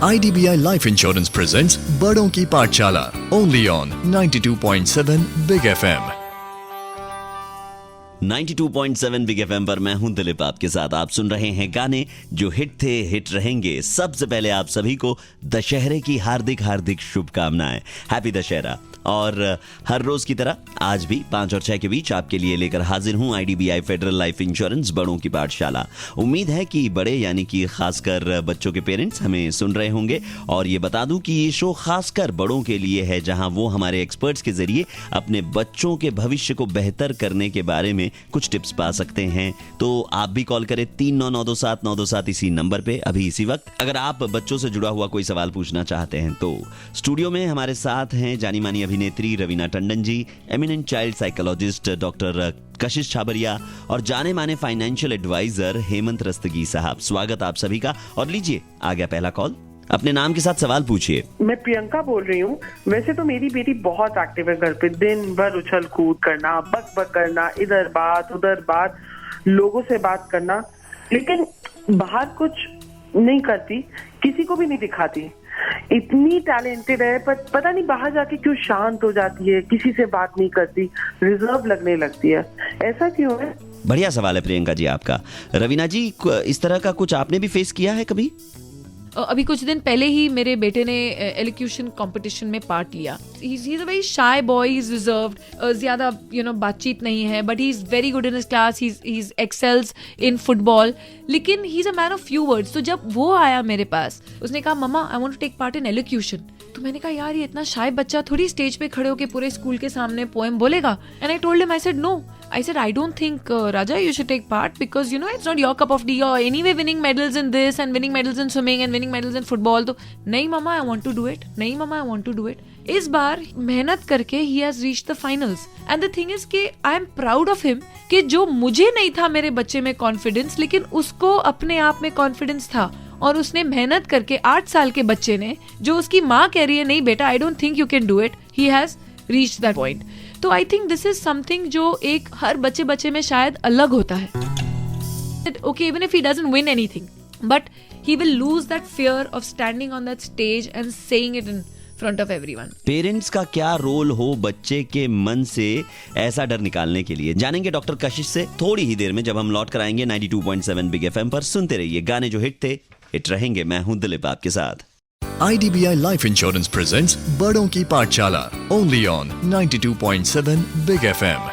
IDBI Life Insurance presents बड़ों की पाठशाला only on 92.7 Big FM। 92.7 big FM पर मैं हूं दिलीप आपके साथ। आप सुन रहे हैं गाने जो हिट थे, हिट रहेंगे। सबसे पहले आप सभी को दशहरे की हार्दिक हार्दिक शुभकामनाएं। हैप्पी दशहरा। और हर रोज की तरह आज भी 5 और 6 के बीच आपके लिए लेकर हाजिर हूं IDBI फेडरल लाइफ इंश्योरेंस बड़ों की पाठशाला। उम्मीद है कि बड़े यानी कि खासकर बच्चों के पेरेंट्स हमें सुन रहे होंगे। और ये बता दूं कि ये शो खासकर बड़ों के लिए है, जहां वो हमारे एक्सपर्ट्स के जरिए अपने बच्चों के भविष्य को बेहतर करने के बारे में कुछ टिप्स पा सकते हैं। तो आप भी कॉल करें 39927927 इसी नंबर पे अभी इसी वक्त, अगर आप बच्चों से जुड़ा हुआ कोई सवाल पूछना चाहते हैं। तो स्टूडियो में हमारे साथ हैं जानी मानी अभिनेत्री Raveena Tandon ji, eminent child psychologist doctor कशिश छाबरिया और जाने माने फाइनेंशियल एडवाइजर हेमंत रस्तगी साहब। स्वागत आप सभी का। और लीजिए आ गया पहला कॉल। अपने नाम के साथ सवाल पूछिए। मैं प्रियंका बोल रही हूँ। वैसे तो मेरी बेटी बहुत एक्टिव है, घर पे दिन भर उछल कूद करना, बक बक करना, इधर बात उधर बात, लोगों से बात करना, लेकिन बाहर कुछ नहीं करती, किसी को भी नहीं दिखाती। इतनी टैलेंटेड है पर पता नहीं बाहर जाके क्यों शांत हो जाती है, किसी से बात नहीं करती, रिजर्व लगने लगती है। ऐसा क्यों है? बढ़िया सवाल है प्रियंका जी आपका। रवीना जी, इस तरह का कुछ आपने भी फेस किया है कभी? अभी कुछ दिन पहले ही मेरे बेटे ने एलोक्यूशन कंपटीशन में पार्ट लिया। He is a very shy boy, he is reserved, ज्यादा बातचीत नहीं है, but he is very good in his class, he is excels in football, लेकिन he is a man of few words. तो जब वो आया मेरे पास, उसने कहा मम्मा I want to take part in elocution. तो मैंने कहा यार ये इतना शाय बच्चा थोड़ी स्टेज पे खड़े होकर पूरे स्कूल के सामने पोएम बोलेगा। And I told him, I said no, I said, I don't think, Raja, you should take part because, it's not your cup of tea. You're anyway winning medals in this and winning medals in swimming and winning medals in football. तो नहीं मामा, I want to do it. नहीं मामा, I want to do it. इस बार मेहनत करके he has reached the finals. And the thing is कि I am proud of him कि जो मुझे नहीं था मेरे बच्चे में confidence, लेकिन उसको अपने आप में confidence था। और उसने मेहनत करके 8 साल के बच्चे ने, जो उसकी माँ कह रही है नहीं बेटा, I don't think you can do it, he has reached that point. तो I think this is something जो एक हर बच्चे में शायद अलग होता है। Okay, even if he doesn't win anything, but he will lose that fear of standing on that stage and saying it in front of everyone. Parents का क्या रोल हो बच्चे के मन से ऐसा डर निकालने के लिए, जानेंगे डॉक्टर कशिश से थोड़ी ही देर में, जब हम लौट कर आएंगे 92.7 बिग एफएम पर। सुनते रहिए गाने जो हिट थे, हिट रहेंगे। मैं हूं दिलीप आपके साथ। IDBI Life Insurance presents बड़ों की पाठशाला only on 92.7 Big FM।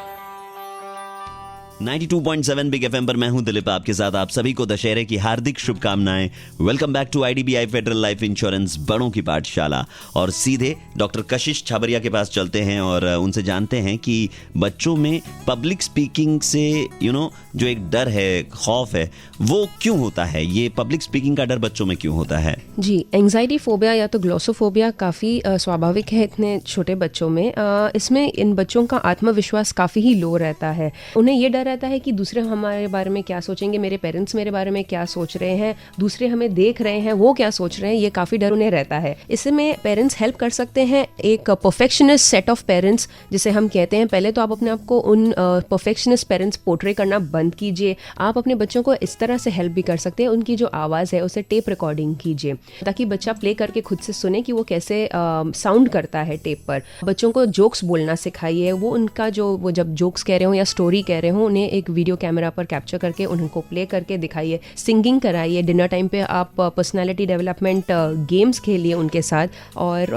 92.7 big FM पर मैं हूं दिलीप आपके साथ। आप सभी को दशहरे की हार्दिक शुभकामनाएं। Welcome back to IDBI Federal Life Insurance बड़ों की पाठशाला। और सीधे डॉक्टर कशिश छाबरिया के पास चलते हैं और उनसे जानते हैं कि बच्चों में पब्लिक स्पीकिंग से जो एक डर है, खौफ है, वो क्यों होता है? ये पब्लिक स्पीकिंग का डर बच्चों में क्यों होता है? जी, एंजाइटी फोबिया या तो ग्लोसोफोबिया काफ़ी स्वाभाविक है इतने छोटे बच्चों में। इसमें इन बच्चों का आत्मविश्वास काफ़ी ही लो रहता है। उन्हें ये डर रहता है कि दूसरे हमारे बारे में क्या सोचेंगे, मेरे पेरेंट्स मेरे बारे में क्या सोच रहे हैं, दूसरे हमें देख रहे हैं, वो क्या सोच रहे हैं, ये काफ़ी डर उन्हें रहता है। इसमें पेरेंट्स हेल्प कर सकते हैं। एक परफेक्शनिस्ट सेट ऑफ पेरेंट्स जिसे हम कहते हैं, पहले तो आप अपने आप को उन परफेक्शनिस्ट पेरेंट्स पोर्ट्रे करना बंद कीजिए। आप अपने बच्चों को इस तरह से हेल्प भी कर सकते हैं, उनकी जो आवाज़ है उसे टेप रिकॉर्डिंग कीजिए ताकि बच्चा प्ले करके खुद से सुने कि वो कैसे साउंड करता है टेप पर। बच्चों को जोक्स बोलना सिखाइए। वो उनका वो जब जोक्स कह रहे हो या स्टोरी कह रहे हो, उन्हें एक वीडियो कैमरा पर कैप्चर करके उनको प्ले करके दिखाइए। सिंगिंग कराइए। डिनर टाइम पे आप पर्सनालिटी डेवलपमेंट गेम्स खेलिए उनके साथ। और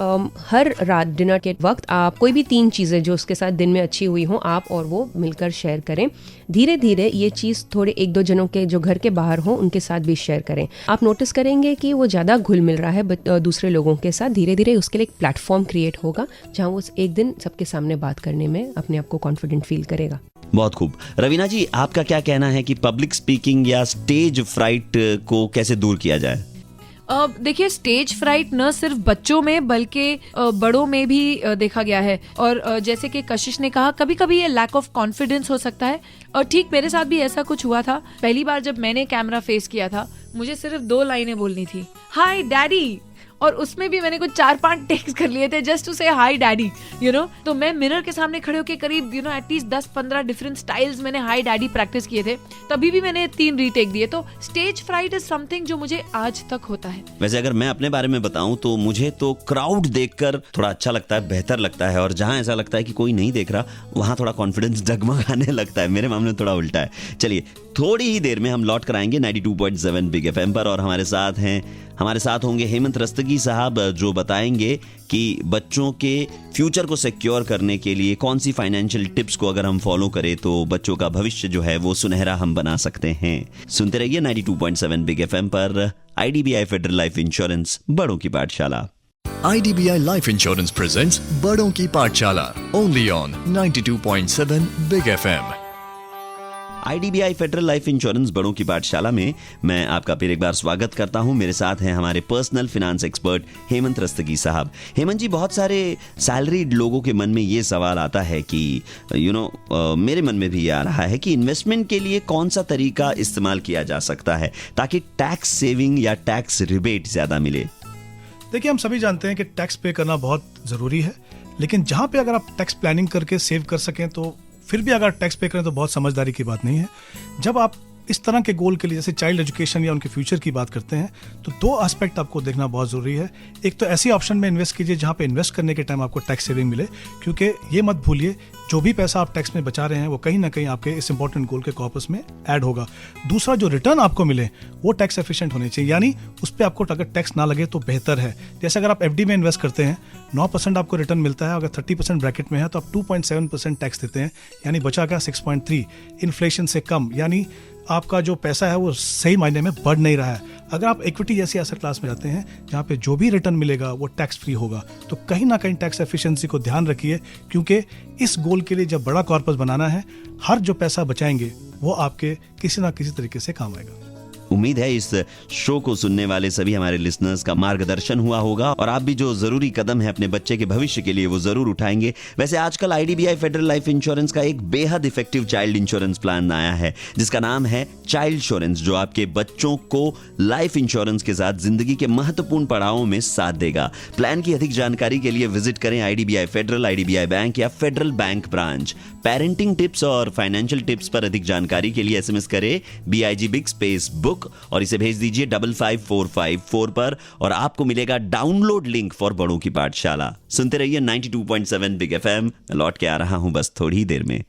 हर रात डिनर के वक्त आप कोई भी 3 चीज़ें जो उसके साथ दिन में अच्छी हुई हों, आप और वो मिलकर शेयर करें। धीरे धीरे ये चीज़ थोड़े 1-2 जनों के जो घर के बाहर हों उनके साथ भी शेयर करें। आप नोटिस करेंगे कि वो ज़्यादा घुल मिल रहा है दूसरे लोगों के साथ। धीरे धीरे उसके लिए एक प्लेटफॉर्म क्रिएट होगा जहाँ वो एक दिन सबके सामने बात करने में अपने आप को कॉन्फिडेंट फील करेगा। बहुत खूब। रवीना जी, आपका क्या कहना है कि पब्लिक स्पीकिंग या स्टेज फ्राइट को कैसे दूर किया जाए? देखिए, स्टेज फ्राइट न सिर्फ बच्चों में बल्कि बड़ों में भी देखा गया है। और जैसे कि कशिश ने कहा, कभी कभी ये लैक ऑफ कॉन्फिडेंस हो सकता है। और ठीक मेरे साथ भी ऐसा कुछ हुआ था। पहली बार जब मैंने कैमरा फेस किया था, मुझे सिर्फ 2 लाइनें बोलनी थी, हाय डैडी, और उसमें भी मैंने कुछ 4-5 टेक्स कर लिए थे जस्ट टू से हाई डैडी, यू नो। तो मैं मिरर के सामने खड़े होकर करीब एटलीस्ट 10-15 डिफरेंट स्टाइल्स मैंने हाई डैडी प्रैक्टिस किए थे, तभी भी मैंने 3 रीटेक दिए। तो स्टेज फ्राइट इज समथिंग जो मुझे आज तक होता है। वैसे अगर मैं अपने बारे में बताऊं तो मुझे तो क्राउड देखकर थोड़ा अच्छा लगता है, बेहतर लगता है, और जहां ऐसा लगता है कि कोई नहीं देख रहा वहां थोड़ा कॉन्फिडेंस डगमगाने लगता है। मेरे मामले में थोड़ा उल्टा है। चलिए थोड़ी ही देर में हम लौट कर आएंगे 92.7 बिग एफएम पर, और हमारे साथ होंगे हेमंत रस्तगी साहब, जो बताएंगे कि बच्चों के फ्यूचर को सिक्योर करने के लिए कौन सी फाइनेंशियल टिप्स को अगर हम फॉलो करें तो बच्चों का भविष्य जो है वो सुनहरा हम बना सकते हैं। सुनते रहिए 92.7 बिग एफएम पर। आईडीबीआई फेडरल लाइफ इंश्योरेंस, बड़ों की पाठशाला। IDBI Life Insurance presents बड़ों की पाठशाला only on 92.7 Big FM। IDBI federal Life Insurance बड़ों की पाठशाला में मैं आपका फिर एक बार स्वागत करता हूं। मेरे साथ हैं हमारे पर्सनल फिनांस एक्सपर्ट हेमंत रस्तगी साहब। हेमंत जी, बहुत सारे सैलरीड लोगों के मन में ये सवाल आता है कि मेरे मन में भी ये आ रहा है कि इन्वेस्टमेंट के लिए कौन सा तरीका इस्तेमाल किया जा सकता है ताकि टैक्स सेविंग या टैक्स रिबेट ज्यादा मिले। देखिए, हम सभी जानते हैं कि टैक्स पे करना बहुत ज़रूरी है, लेकिन जहाँ पे अगर आप टैक्स प्लानिंग करके सेव कर सकें तो फिर भी अगर टैक्स पे करें तो बहुत समझदारी की बात नहीं है। जब आप इस तरह के गोल के लिए जैसे चाइल्ड एजुकेशन या उनके फ्यूचर की बात करते हैं तो 2 एस्पेक्ट आपको देखना बहुत ज़रूरी है। एक तो ऐसी ऑप्शन में इन्वेस्ट कीजिए जहाँ पे इन्वेस्ट करने के टाइम आपको टैक्स सेविंग मिले, क्योंकि ये मत भूलिए जो भी पैसा आप टैक्स में बचा रहे हैं वो कहीं ना कहीं आपके इस इंपॉर्टेंट गोल के कॉर्पस में ऐड होगा। दूसरा, जो रिटर्न आपको मिले वो टैक्स एफिशिएंट होने चाहिए, यानी उस पर आपको अगर टैक्स ना लगे तो बेहतर है। जैसे अगर आप एफडी में इन्वेस्ट करते हैं 9% आपको रिटर्न मिलता है, अगर 30% ब्रैकेट में है तो आप 2.7% टैक्स देते हैं, यानी बचा क्या 6.3, इन्फ्लेशन से कम, यानी आपका जो पैसा है वो सही मायने में बढ़ नहीं रहा है। अगर आप इक्विटी जैसी एसेट क्लास में जाते हैं जहाँ पे जो भी रिटर्न मिलेगा वो टैक्स फ्री होगा, तो कहीं ना कहीं टैक्स एफिशिएंसी को ध्यान रखिए, क्योंकि इस गोल के लिए जब बड़ा कॉर्पस बनाना है, हर जो पैसा बचाएंगे वो आपके किसी ना किसी तरीके से काम आएगा। उम्मीद है इस शो को सुनने वाले सभी हमारे लिसनर्स का मार्गदर्शन हुआ होगा और आप भी जो जरूरी कदम है अपने बच्चे के भविष्य के लिए वो जरूर उठाएंगे। वैसे आजकल आईडीबीआई फेडरल लाइफ इंश्योरेंस का एक बेहद इफेक्टिव चाइल्ड इंश्योरेंस प्लान आया है जिसका नाम है चाइल्ड इंश्योरेंस, जो आपके बच्चों को लाइफ इंश्योरेंस के साथ जिंदगी के महत्वपूर्ण पड़ावों में साथ देगा। प्लान की अधिक जानकारी के लिए विजिट करें आईडीबीआई फेडरल, आईडीबीआई बैंक या federal bank branch. Parenting tips और फाइनेंशियल टिप्स पर अधिक जानकारी के लिए एसएमएस करें BIG बिग स्पेस बुक और इसे भेज दीजिए 55454 पर और आपको मिलेगा डाउनलोड लिंक फॉर बड़ों की पाठशाला। सुनते रहिए 92.7 बिग एफएम। लौट के आ रहा हूं बस थोड़ी ही देर में।